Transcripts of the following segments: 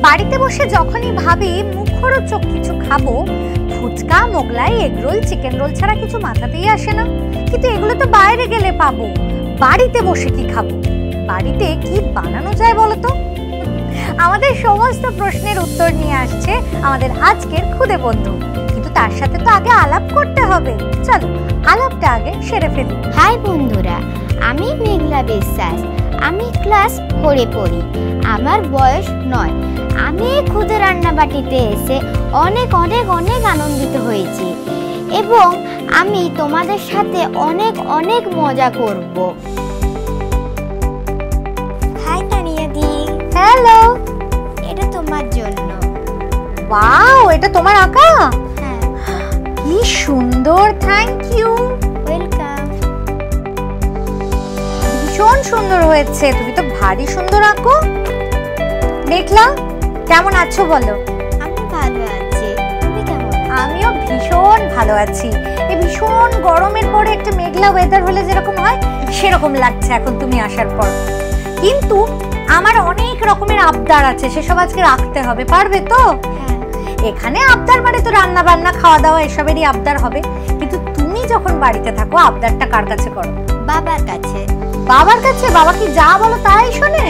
বাড়িতে বসে যখনই ভাবি মুখরোচক কিছু খাবো, fuchka, Mughlai, egg roll, chicken roll ছাড়া কিছু মাথাতেই আসে না। কিন্তু এগুলো তো বাইরে গেলে পাবো, বাড়িতে বসে কি খাবো? বাড়িতে কি বানানো যায় বলো তো? আমাদের সমস্ত প্রশ্নের উত্তর নিয়ে আসছে আমাদের আজকের খুদে বন্ধু। কিন্তু তার সাথে তো আগে আলাপ করতে হবে। চলো আলাপটা আগে সেরে ফেলি। হাই বন্ধুরা, আমি মেঘলা বিশ্বাস। আমি ক্লাস 4 পড়ি। আমার বয়স 9। আমি খুদে রান্নাবাটিতে এসে অনেক অনেক অনেক আনন্দিত হয়েছি এবং আমি তোমাদের সাথে অনেক অনেক মজা করব। হাই তানিয়া দি। হ্যালো। এটা তোমার জন্য। ওয়াও, এটা তোমার আঁকা? হ্যাঁ। কি সুন্দর, থ্যাংক ইউ। ওয়েলকাম। ভীষণ সুন্দর হয়েছে, তুমি তো ভারী সুন্দর আঁকো। দেখলা, কেমন আছো বলো? আমি ভালো আছি, তুমি কেমন? আমিও ভীষণ ভালো আছি। এই ভীষণ গরমের পরে একটা মেঘলা ওয়েদার হলে যেরকম হয় সেরকম লাগছে এখন তুমি আসার পর। কিন্তু আমার অনেক রকমের আবদার আছে, সেসব আজকে রাখতে হবে। পারবে তো? হ্যাঁ। এখানে আবদার মানে তো রান্না বান্না, খাওয়া দাওয়া এসবেরই আবদার হবে। কিন্তু তুমি যখন বাড়িতে থাকো আবদারটা কার কাছে করো? বাবার কাছে। বাবার কাছে? বাবা কি যা বলো তাই শোনে?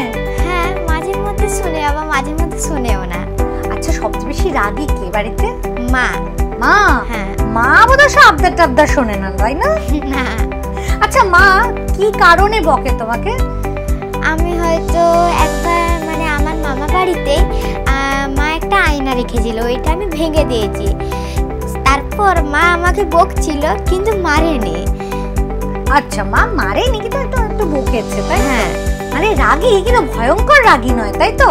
হ্যাঁ, মাঝে মধ্যে শুনে, আবার মাঝে মধ্যে শুনেও না। আচ্ছা, সবচেয়ে বেশি রাগী কে বাড়িতে? মা। মা? হ্যাঁ। মা বোধহয় আবদার টাবদার শোনে না, তাই না? না। আচ্ছা, মা কি কারণে বকে তোমাকে? আমি হয়তো একবার মানে আমার মামা বাড়িতে মা একটা আয়না রেখেছিল, ওইটা আমি ভেঙে দিয়েছি। তারপর মা আমাকে বকছিল কিন্তু মারেনি। আচ্ছা, মা মারেনি কিন্তু একটু বকেছে, তাই? হ্যাঁ। মানে রাগী, কিন্তু ভয়ঙ্কর রাগী নয়, তাই তো?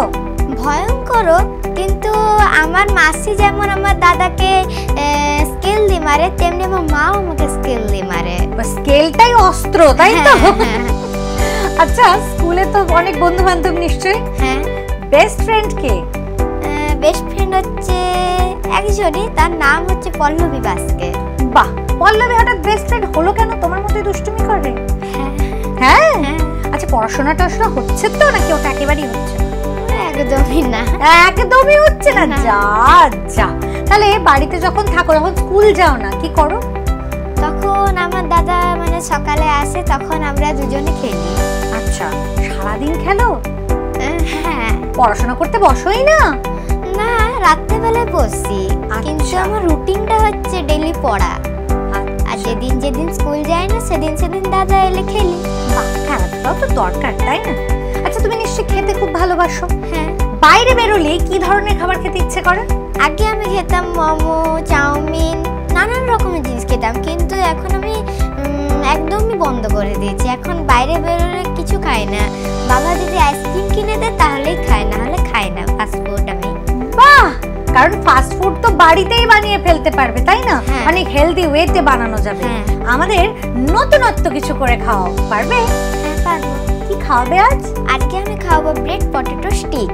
ভয়ঙ্কর, কিন্তু আমার মাসি যেমন আমার দাদাকে স্কেল দিয়ে মারে, তেমনি আমার মাও আমাকে স্কেল দিয়ে মারে। স্কেলটাই অস্ত্র, তাই তো? আচ্ছা, স্কুলে তো অনেক বন্ধু বান্ধব নিশ্চয়ই? হ্যাঁ। বেস্ট ফ্রেন্ড কে? বেস্ট ফ্রেন্ড হচ্ছে একজনই, তার নাম হচ্ছে পল্লবী বাস্কে। বাহ, পল্লবী হঠাৎ বেস্ট ফ্রেন্ড হলো কেন? তোমার মতোই দুষ্টুমি করে? হ্যাঁ। হ্যাঁ। আচ্ছা, পড়াশোনাটা আসলে হচ্ছে তো নাকি ওটা একেবারেই হচ্ছে? একদমই না। একদমই হচ্ছে না? যা যা। তাহলে বাড়িতে যখন থাকো, যখন স্কুল যাও না, কি করো? তখন আমার দাদা মানে সকালে আসে, তখন আমরা দুজনে খেলি। আচ্ছা, সারাদিন খেলো? হ্যাঁ। পড়াশোনা করতে বসোই না? না, রাত্রেবেলায় বসি। কিন্তু আমার রুটিনটা হচ্ছে ডেইলি পড়া। আর যেদিন যেদিন স্কুল যায় না সেদিন সেদিন দাদা এলে খেলি। বাহ, খেলাধুলাও তো দরকার, তাই না? আচ্ছা, তুমি নিশ্চয়ই খেতে খুব ভালোবাসো? হ্যাঁ। বাইরে বেরোলে কি ধরনের খাবার খেতে ইচ্ছে করে? আগে আমি খেতাম মোমো, চাউমিন, নানান রকমের জিনিস খেতাম, কিন্তু এখন আমি একদমই বন্ধ করে দিয়েছি। এখন বাইরে বেরোলে কিছু খাই না। বাবা যদি আইসক্রিম কিনে দেয় তাহলেই খাই, না হলে খাই না ফাস্ট ফুড আমি। বাহ, কারণ ফাস্ট ফুড তো বাড়িতেই বানিয়ে ফেলতে পারবে, তাই না? অনেক হেলদি ওয়েতে বানানো যাবে। আমাদের নতুনত্ব কিছু করে খাওয়াও, পারবে? হ্যাঁ, পারবো। কি খাওয়াবে আজ? আজকে আমি খাওয়াবো bread potato stick.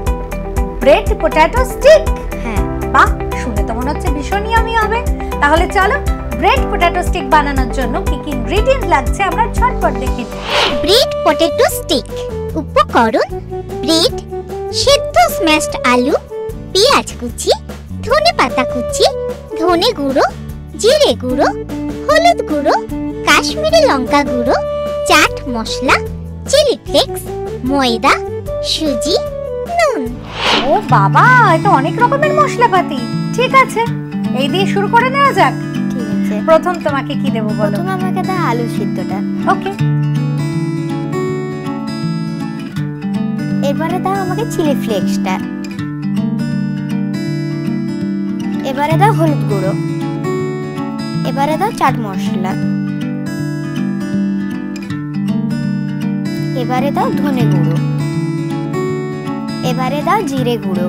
Bread potato stick? হ্যাঁ। বাহ, শুনে তো মনে হচ্ছে ভীষণ ইয়ামি হবে। তাহলে চলো ব্রেড পটেটো স্টিক বানানোর জন্য কি কি ইনগ্রেডিয়েন্ট লাগছে আমরা ঝটপট দেখি। Bread potato stick. উপকরণ: ব্রেড, সেদ্ধ স্ম্যাশড আলু, পেঁয়াজ কুচি, ধনেপাতা কুচি, ধনে গুঁড়ো, জিরে গুঁড়ো, হলুদ গুঁড়ো, কাশ্মীরি লঙ্কা গুঁড়ো, চাট মশলা, চিলি ফ্লেক্স, ময়দা, সুজি, নুন। ও বাবা, এটা অনেক রকমের মশলাপাতি। ঠিক আছে, এই দিয়ে শুরু করে নেওয়া যাক। ঠিক আছে। প্রথম তোমাকে কি দেবো বলো? প্রথমে আমাকে দাও আলু সিদ্ধটা। ওকে। এবারে দাও আমাকে চিলি ফ্লেক্সটা। এবারে দাও হলুদ গুঁড়ো। এবারে দাও চাট মশলা। এবারে দাও ধনে গুঁড়ো। এবারে দাও জিরে গুঁড়ো।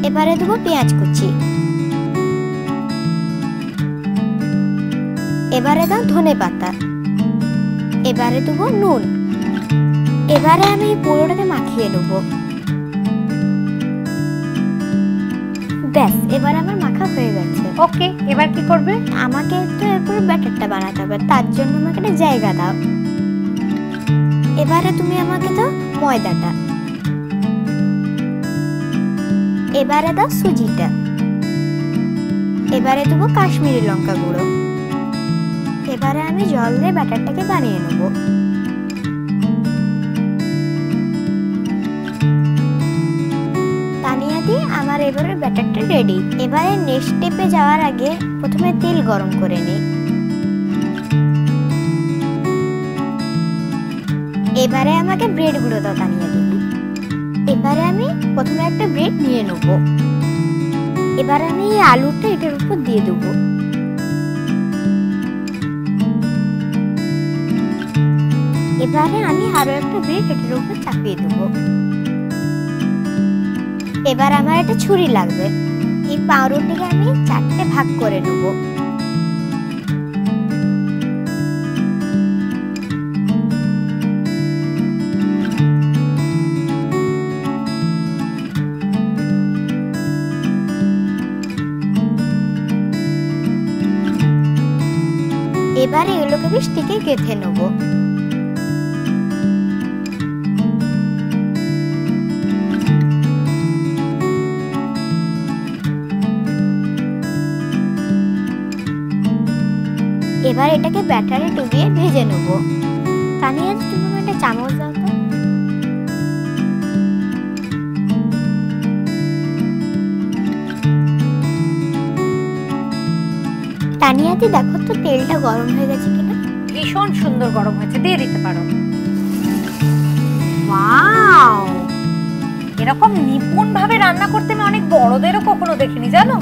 এবারে দেবো পেঁয়াজ কুচি। এবারে দাও ধনেপাতা। এবারে দেবো নুন। এবারে আমি পুরোটাকে মাখিয়ে নেব। ব্যাস, এবার আমার মাখা হয়ে গেছে। ওকে, এবার কি করবে? আমাকে তো এরপর ব্যাটারটা বানাতে হবে, তার জন্য আমাকে একটা জায়গা দাও। এবারে তুমি আমাকে দাও ময়দাটা, এবারে দাও সুজিটা, এবারে দেবো কাশ্মীরি লঙ্কা গুঁড়ো। এবারে আমি জল দিয়ে ব্যাটারটাকে বানিয়ে নেব। তানিয়াদি, আমার এবারে ব্যাটারটা রেডি। এবারে নেক্সট স্টেপে যাওয়ার আগে প্রথমে তেল গরম করে নিই। এবারে আমাকে ব্রেড গুঁড়ো দাও তানিয়াদি। এবারে আমি প্রথমে একটা ব্রেড নিয়ে নেব। এবারে আমি এই আলুটা এটার উপর দিয়ে দেবো। এবারে আমি আরো একটা ব্রেড এটার উপর চাপিয়ে দেবো। এবার আমার একটা ছুরি লাগবে। এই পাউরুটিকে আমি 4টে ভাগ করে নেব। এবারে এগুলোকে আমি স্টিকে গেঁথে নেব। এবার এটাকে ব্যাটারে ডুবিয়ে ভেজে নেব। তানিয়া, তুমি আমাকে একটা চামচ দাও তো। তানিয়াদি, দেখো তো তেলটা গরম হয়ে গেছে কিনা। ভীষণ সুন্দর গরম হয়েছে, দিয়ে দিতে পারো। ওয়াও, এরকম নিপুণ ভাবে রান্না করতে আমি অনেক বড়দেরও কখনো দেখিনি, জানো।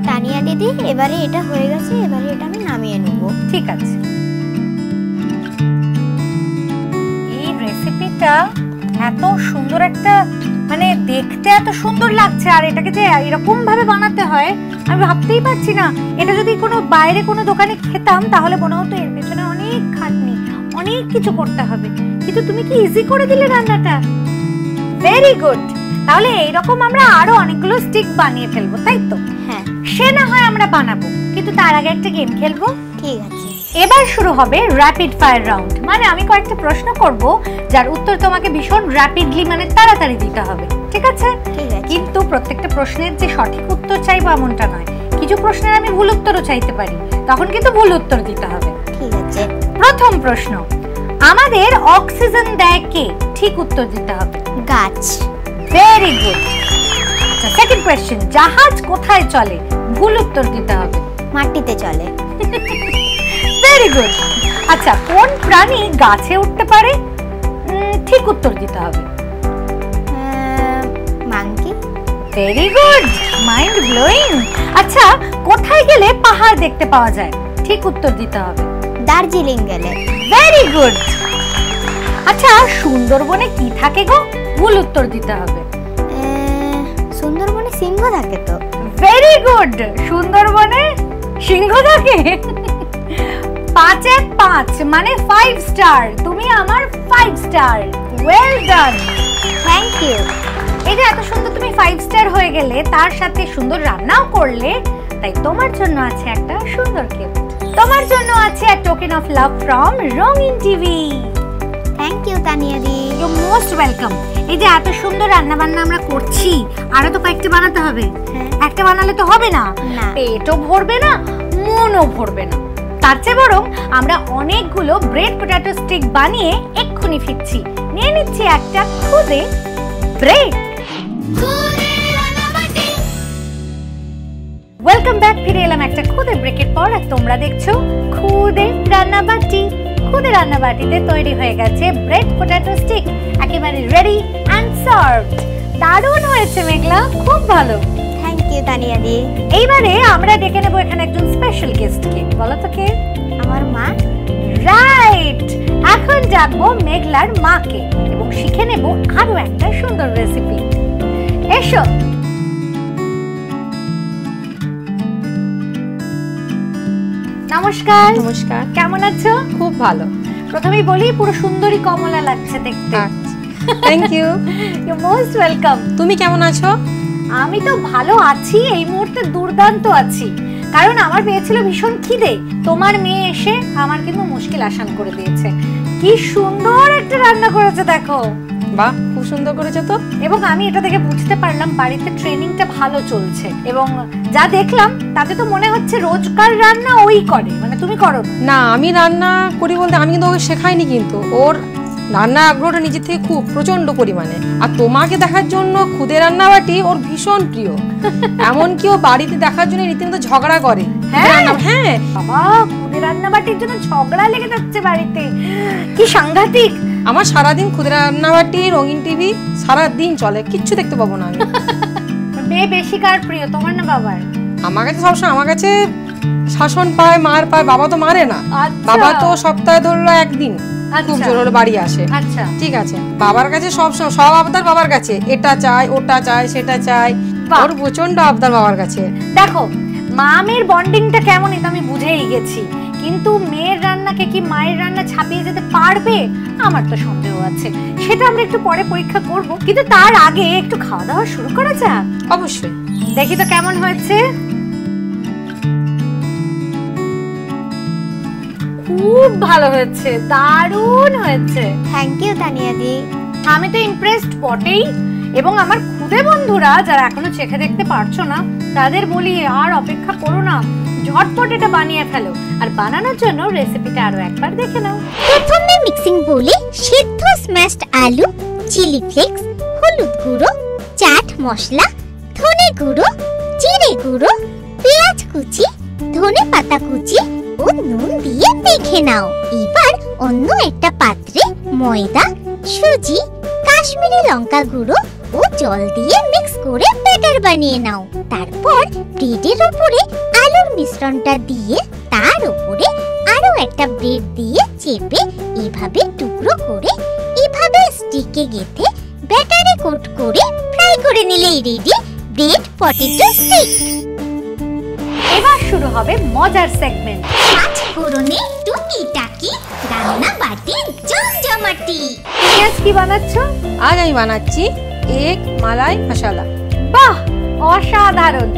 তানিয়া দিদি, এবারে এটা হয়ে গেছে, এবারে এটা আমি নামিয়ে নেব। ঠিক আছে। এই রেসিপিটা এত সুন্দর একটা, মানে দেখতে এত সুন্দর লাগছে, আর এটাকে যে এরকম ভাবে বানাতে হয় আমি ভাবতেই পারছি না। এটা যদি কোনো বাইরে কোনো দোকানে খেতাম তাহলে মনে হতো এর পেছনে অনেক খাটনি, অনেক কিছু করতে হবে, কিন্তু তুমি কি ইজি করে দিলে রান্নাটা। Very good. তাহলে এইরকম আমরা আরো অনেকগুলো স্টিক বানিয়ে ফেলবো, তাই তো? হ্যাঁ, সে না হয় আমরা বানাবো, কিন্তু তার আগে একটা গেম খেলবো। ঠিক আছে। এবার শুরু হবে র্যাপিড ফায়ার রাউন্ড। মানে আমি কয়েকটা প্রশ্ন করব, যার উত্তর তোমাকে ভীষণ র্যাপিডলি, মানে তাড়াতাড়ি দিতে হবে, ঠিক আছে? ঠিক আছে। কিন্তু প্রত্যেকটা প্রশ্নের যে সঠিক উত্তর চাইবো এমনটা নয়। কিছু প্রশ্নের আমি ভুল উত্তরও চাইতে পারি, তখন কিন্তু ভুল উত্তর দিতে হবে। ঠিক আছে। প্রথম প্রশ্ন, আমাদের অক্সিজেন দেয় কে? ঠিক উত্তর দিতে হবে। গাছ। Very good. সেকেন্ড কোয়েশ্চেন, জাহাজ কোথায় চলে? ভুল উত্তর দিতে হবে। মাটিতে চলে। Very good. আচ্ছা, কোন প্রাণী গাছে উঠতে পারে? ঠিক উত্তর দিতে হবে। Monkey. Very good, mind blowing. আচ্ছা, কোথায় গেলে পাহাড় দেখতে পাওয়া যায়? ঠিক উত্তর দিতে হবে। দার্জিলিং গেলে। Very good. আচ্ছা, সুন্দরবনে কি থাকে গো? ভুল উত্তর দিতে হবে। সুন্দরবনে সিংহ থাকে তো। ভেরি গুড, সুন্দরবনে সিংহ থাকে। 5 এ 5 মানে 5 স্টার। তুমি আমার 5 star. Well done. Thank you. এই যে এত সুন্দর তুমি 5 স্টার হয়ে গেলে, তার সাথে সুন্দর রান্নাও করলে, তাই তোমার জন্য আছে একটা সুন্দর গিফট। তোমার জন্য আছে a token of love from Rongin TV. Thank you তানিয়াদি। You most welcome. এই যে এত সুন্দর রান্না বান্না আমরা করছি, আরো তো কয়েকটা বানাতে হবে। একটা বানালে তো হবে না, পেটও ভরবে না, মনও ভরবে না। তার চেয়ে বরং আমরা অনেকগুলো ব্রেড পটেটো স্টিক বানিয়ে এক্ষুনি ফিরছি। নিয়ে নিচ্ছি একটা খুদে ব্রেক। Welcome back. ফিরে এলাম একটা খুদে ব্রেকের পর, আর তোমরা দেখছো খুদে রান্নাবাটি। খুদে রান্নাবাটিতে তৈরি হয়ে গেছে ব্রেড পটেটো স্টিক, একেবারে রেডি অ্যান্ড সার্ভড। দারুণ হয়েছে মেঘলা, খুব ভালো। থ্যাংক ইউ তানিয়াদি। এইবারে আমরা ডেকে নেবো এখানে একজন স্পেশাল গেস্টকে। বলো তো কে? আমার মা। রাইট। এখন ডাকবো মেঘলার মাকে এবং শিখে নেব আরো একটা সুন্দর রেসিপি। এসো। নমস্কার। নমস্কার। কেমন আছো? খুব ভালো। প্রথমেই বলি, পুরো সুন্দরী কমলা লাগছে দেখতে। Thank you. You most welcome. তুমি কেমন আছো? আমি তো ভালো আছি, এই মুহূর্তে দুর্দান্ত আছি, কারণ আমার পেয়েছিল ভীষণ খিদে। তোমার মেয়ে এসে আমার কিন্তু মুশকিল আসান করে দিয়েছে। কি সুন্দর একটা রান্না করেছে দেখো। বাহ, খুব সুন্দর করেছে তো। এবং আমি এটা দেখে বুঝতে পারলাম বাড়িতে ট্রেনিংটা ভালো চলছে, এবং যা দেখলাম তাতে তো মনে হচ্ছে রোজকার রান্না ওই করে, মানে তুমি করো না? আমি রান্না করি বলতে আমি কিন্তু ওকে শেখাইনি, কিন্তু ওর রান্নার আগ্রহটা নিজের থেকে খুব প্রচন্ড পরিমাণে। আর তোমাকে দেখার জন্য খুদে রান্নাবাটি ওর ভীষণ প্রিয়। এমনকি ও বাড়িতে দেখার জন্য রীতিমতো ঝগড়া করে। হ্যাঁ, বাবা, খুদে রান্নাবাটির জন্য ঝগড়া লেগে যাচ্ছে বাড়িতে, কি সাংঘাতিক। আমার সারাদিন খুদে রান্নাবাটি, রঙিন টিভি সারাদিন চলে, কিচ্ছু দেখতে পাবো না আমি। মেয়ে বেশি কার প্রিয়, তোমার না বাবার? আমার কাছে সবসময় আমার কাছে শাসন পায়, মার পায়। বাবা তো মারে না, বাবা তো সপ্তাহে ধরলো একদিন খুব জোর হলে বাড়ি আসে। আচ্ছা, ঠিক আছে। বাবার কাছে সব আবদার বাবার কাছে, এটা চাই, ওটা চাই, সেটা চাই। ওর প্রচন্ড আবদার বাবার কাছে। দেখো, মা মেয়ের বন্ডিংটা কেমন এটা আমি বুঝেই গেছি, কিন্তু মেয়ের রান্নাকে কি মায়ের রান্না ছাপিয়ে যেতে পারবে? আমার তো সন্দেহ আছে। সেটা আমরা একটু পরে পরীক্ষা করব, কিন্তু তার আগে একটু খাওয়া দাওয়া শুরু করা যাক। অবশ্যই। দেখি তো কেমন হয়েছে। খুব ভালো হয়েছে, দারুণ হয়েছে। থ্যাংক ইউ তানিয়া দি। আমি তো ইমপ্রেসড বটেই, এবং আমার খুদে বন্ধুরা যারা এখনো চেখে দেখতে পারছো না তাদের বলি আর অপেক্ষা করো না, ঝটপট এটা বানিয়ে ফেলো। আর বানানোর জন্য রেসিপিটা আরো একবার দেখে নাও। প্রথমে মিক্সিং বোলে সিদ্ধ স্ম্যাশড আলু, চিলি ফ্লেক্স, হলুদ গুঁড়ো, চাট মশলা, ধনে গুঁড়ো, জিরে গুঁড়ো, পেঁয়াজ কুচি, ধনে পাতা কুচি ও নুন দিয়ে মেখে নাও। এবার অন্য একটা পাত্রে ময়দা, সুজি, কাশ্মীরি লঙ্কা গুঁড়ো ও জল দিয়ে মিক্স করে ব্যাটার বানিয়ে নাও। তারপর ব্রেডের উপরে আলুর মিশ্রণটা দিয়ে তার উপরে আরো একটা ব্রেড দিয়ে চেপে এভাবে টুকরো করে এভাবে স্টিকে গেঁথে ব্যাটারে কোট করে ফ্রাই করে নিলেই রেডি ব্রেড পটেটো স্টিক। এবার শুরু হবে মজার সেগমেন্ট, পাঁচ ফোড়নে টুকিটাকি রান্না বাটি জমজমাটি। তুমি আজ কি বানাচ্ছো? আজ আমি বানাচ্ছি এগ মালাই মশলা। বাহ, অসাধারণ।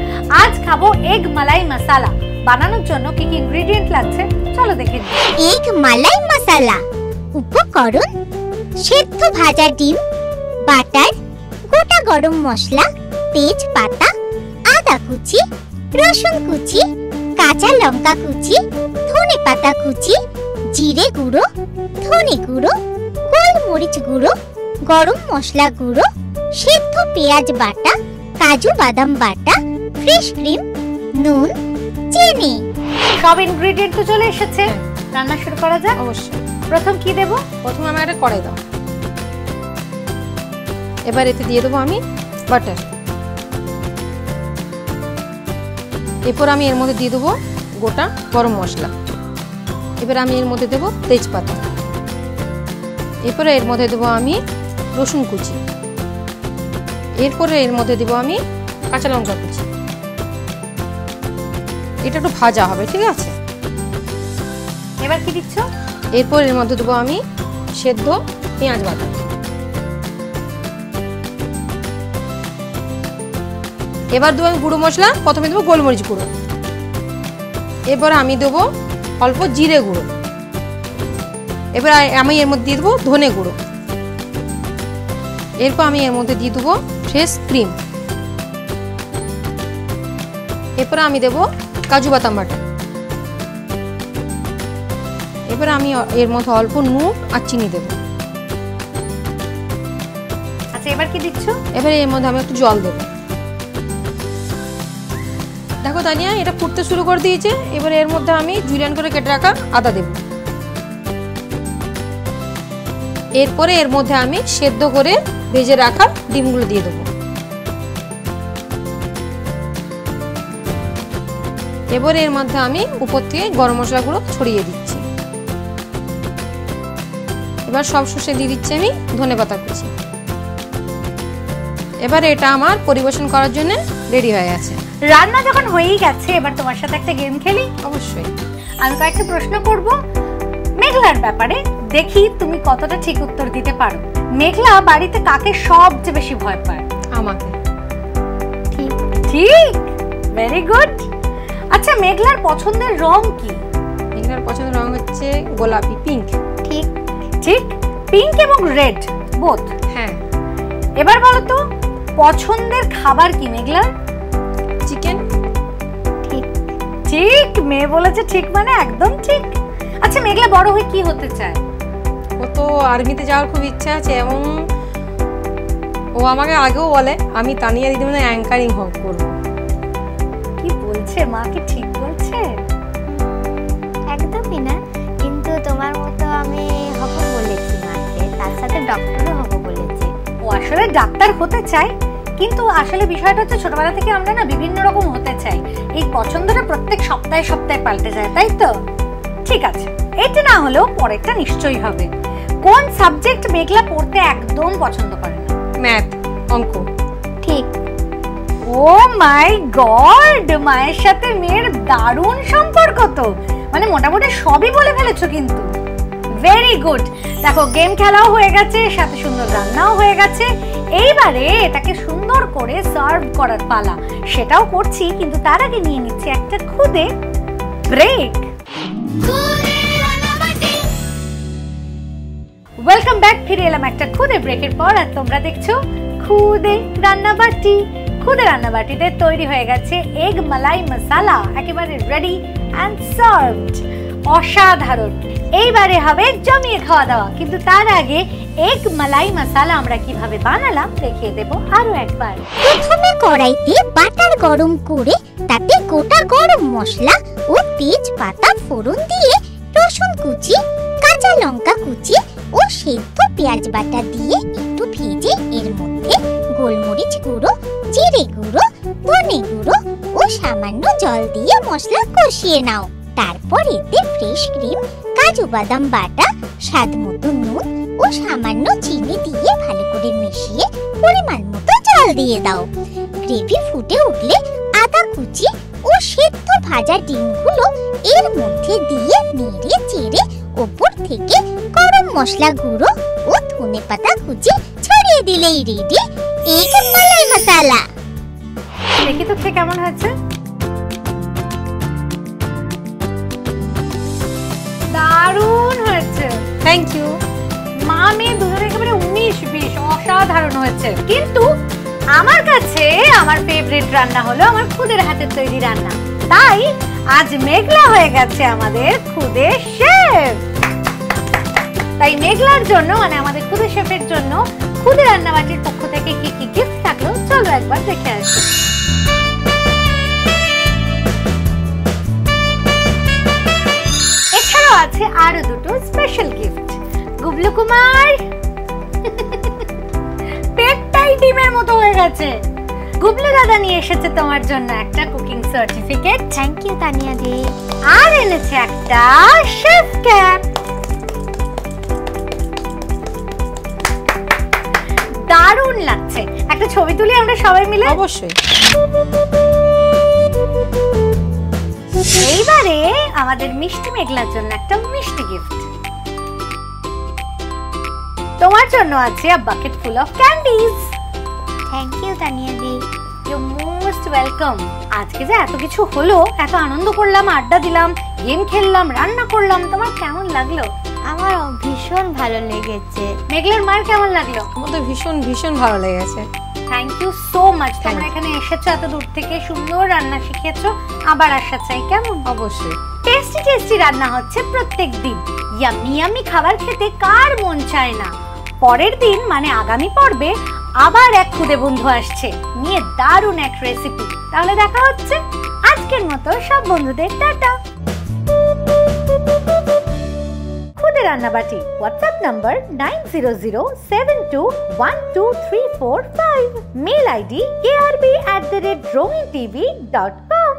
আজ খাবো এগ মালাই মশলা। বানানোর জন্য কি কি ইনগ্রেডিয়েন্ট লাগছে চলো দেখে নিই। এগ মালাই মশলা। উপকরণ: সেদ্ধ ভাজা ডিম, বাটার, গোটা গরম মশলা, তেজপাতা, আদা কুচি, রসুন কুচি, কাঁচা লঙ্কা কুচি, ধনে পাতা কুচি, জিরে গুঁড়ো, ধনে গুঁড়ো, গোলমরিচ গুঁড়ো, গরম মশলা গুঁড়ো, সেদ্ধ পেঁয়াজ বাটা, কাজু বাদাম বাটা, ফ্রেশ ক্রিম, নুন, চিনি। সব ইনগ্রেডিয়েন্ট তো চলে এসেছে, রান্না শুরু করা যাক। অবশ্যই। প্রথম কি দেব? প্রথমে আমি একটা কড়াই দাও, এবার এতে দিয়ে দেবো আমি বাটার। এরপর আমি এর মধ্যে দিয়ে দেবো গোটা গরম মশলা। এবার আমি এর মধ্যে দেবো তেজপাতা। এরপরে এর মধ্যে দেবো আমি রসুন কুচি। এরপরে এর মধ্যে দেবো আমি কাঁচা লঙ্কা কুচি। এটা একটু ভাজা হবে, ঠিক আছে? এবার কি দিচ্ছ? এরপর এর মধ্যে দেবো আমি সেদ্ধ পেঁয়াজ বাটা। এবার দেবো আমি গুঁড়ো মশলা, প্রথমে দেবো গোলমরিচ গুঁড়ো। এবার আমি দেবো অল্প জিরে গুঁড়ো। এবার আমি এর মধ্যে দিয়ে দেবো ধনে গুঁড়ো। এরপর আমি এর মধ্যে দিয়ে দেবো ফ্রেশ ক্রিম। এরপর আমি দেবো কাজু বাদাম বাটা। এবার আমি এর মধ্যে অল্প নুন আর চিনি দেবো। আচ্ছা, এবার কি দিচ্ছ? এবার এর মধ্যে আমি একটু জল দেবো। দেখো তানিয়া, এটা ফুটতে শুরু করে দিয়েছে। এবার এর মধ্যে আমি জুলিয়ান করে কেটে রাখা আদা দেব। এরপরে এর মধ্যে আমি সেদ্ধ করে ভেজে রাখা ডিমগুলো দিয়ে দেবো। এবার এর মধ্যে আমি উপর থেকে গরম মশলাগুলো ছড়িয়ে দিচ্ছি। এবার সব শেষে দিয়ে দিচ্ছি আমি ধনেপাতা কুচি। এবার এটা আমার পরিবেশন করার জন্য রেডি হয়ে গেছে। রান্না যখন হয়েই গেছে, এবার তোমার সাথে একটা গেম খেলি। অবশ্যই। আমি কয়েকটা প্রশ্ন করব মেঘলার ব্যাপারে, দেখি তুমি কতটা ঠিক উত্তর দিতে পারো। মেঘলা বাড়িতে কাকে সবচেয়ে বেশি ভয় পায়? আমাকে। ঠিক, ভেরি গুড। আচ্ছা, মেঘলার পছন্দের রং কি? মেঘলার পছন্দের রং হচ্ছে গোলাপি, পিঙ্ক। ঠিক, পিঙ্ক এবং রেড বোথ। হ্যাঁ। এবার বলো তো পছন্দের খাবার কি মেঘলার? চিকেন। ঠিক, মেয়ে বলেছে ঠিক মানে একদম ঠিক। আচ্ছা, মেঘলা বড় হয়ে কি হতে চায়? ও তো আর্মিতে যাওয়ার খুব ইচ্ছা আছে এবং ও আমাকে আগেও বলে আমি তানিয়া দিদিমণি অ্যাঙ্কারিং করবো। কি বলছে মা, কি ঠিক বলছে? একদমই না, কিন্তু তোমার মতো আমি হব বলেছি মাকে, তার সাথে ডক্টরও হব বলেছি। ও আসলে ডাক্তার হতে চায়, কিন্তু আসলে বিষয়টা হচ্ছে ছোটবেলা থেকে আমরা না বিভিন্ন রকম হতে চাই, এই পছন্দটা প্রত্যেক সপ্তাহে সপ্তাহে পাল্টে যায়, তাই তো? ঠিক আছে, এটা না হলেও পরেরটা নিশ্চয়ই হবে। কোন সাবজেক্ট মেঘলা পড়তে একদম পছন্দ করে না? ম্যাথ, অঙ্ক। ঠিক। ও মাই গড, মায়ের সাথে মেয়ের দারুণ সম্পর্ক তো, মানে মোটামুটি সবই বলে ফেলেছো কিন্তু। Very good. দেখো, গেম খেলাও হয়ে গেছে, সাথে সুন্দর রান্নাও হয়ে গেছে। এইবারে এটাকে সুন্দর করে সার্ভ করার পালা, সেটাও করছি, কিন্তু তার আগে নিয়ে নিচ্ছি একটা খুদে ব্রেক। ওয়েলকাম ব্যাক, ফিরে এলাম একটা খুদে ব্রেকের পর, আর তোমরা দেখছো খুদে রান্নাবাটি। খুদে রান্নাবাটিতে তৈরি হয়ে গেছে এগ মালাই মশালা, একেবারে রেডি অ্যান্ড সার্ভড। অসাধারণ। এইবারে হবে জমিয়ে খাওয়া দাওয়া, কিন্তু তার আগে এগ মালাই মশালা আমরা কিভাবে বানালাম দেখিয়ে দেব আরো একবার। প্রথমে কড়াইতে বাটার গরম করে তাতে গোটা গরম মশলা ও তেজপাতা ফোড়ন দিয়ে রসুন কুচি, কাঁচা লঙ্কা কুচি ও সেদ্ধ পেঁয়াজ বাটা দিয়ে একটু ভেজে এর মধ্যে গোলমরিচ গুঁড়ো, জিরে গুঁড়ো, ধনে গুঁড়ো ও সামান্য জল দিয়ে মশলা কষিয়ে নাও। তারপর এতে ফ্রেশ ক্রিম, কাজু বাদাম বাটা, স্বাদ মতো নুন ও সামান্য চিনি দিয়ে ভালো করে মিশিয়ে পরিমাণ মতো জল দিয়ে দাও। গ্রেভি ফুটে উঠলে আদা কুচি ও সেদ্ধ ভাজা ডিমগুলো এর মধ্যে দিয়ে নেড়ে চেড়ে ওপর থেকে গরম মশলা গুঁড়ো ও ধনেপাতা কুচি ছড়িয়ে দিলেই রেডি এগ মালাই মশলা। দেখি তো খেয়ে কেমন হয়েছে। দারুণ হয়েছে। Thank you. মা মেয়ে দুজনে একেবারে 19-20, অসাধারণ হয়েছে। কিন্তু আমার কাছে আমার ফেভারিট রান্না হলো আমার খুদের হাতের তৈরি রান্না, তাই আজ মেঘলা হয়ে গেছে আমাদের খুদে শেফ। তাই মেঘলার জন্য, মানে আমাদের খুদে শেফের জন্য খুদে রান্নাবাটির পক্ষ থেকে কি কি গিফট থাকলো চলো একবার দেখে আসি। এছাড়াও আছে আরো দুটো স্পেশাল গিফট। গুবলু কুমার পেটটাই ডিমের মতো হয়ে গেছে। গুবলু দাদা নিয়ে এসেছে তোমার জন্য একটা cooking certificate. Thank you Tania di. আর এনেছে একটা শেফ ক্যাপ। দারুণ লাগছে। একটা ছবি তুলি আমরা সবাই মিলে। অবশ্যই। এইবারে আমাদের মিষ্টি মেঘলার জন্য একটা মিষ্টি গিফট। তোমার জন্য আছে a bucket full of candies. Thank you Tania দি। You're most welcome. আজকে যে এত কিছু হলো, এত আনন্দ করলাম, আড্ডা দিলাম, গেম খেললাম, রান্না করলাম, তোমার কেমন লাগলো? আমার ভীষণ ভালো লেগেছে। মেঘলার মায়ের কেমন লাগলো? আমার তো ভীষণ ভীষণ ভালো লেগেছে। Thank you so much. তোমরা এখানে এসেছো, এত দূর থেকে সুন্দর রান্না শিখেছো, আবার আসা চাই কেমন? অবশ্যই। টেস্টি টেস্টি রান্না হচ্ছে প্রত্যেক দিন। ইয়ামি ইয়ামি খাবার খেতে কার মন চায় না? পরের দিন মানে আগামী পর্বে আবার এক খুদে বন্ধু আসছে নিয়ে দারুণ এক রেসিপি। তাহলে দেখা হচ্ছে। আজকের মতো সব বন্ধুদের টাটা। খুদে Rannabati WhatsApp number 9007212345, mail ID arb@rohintv.com।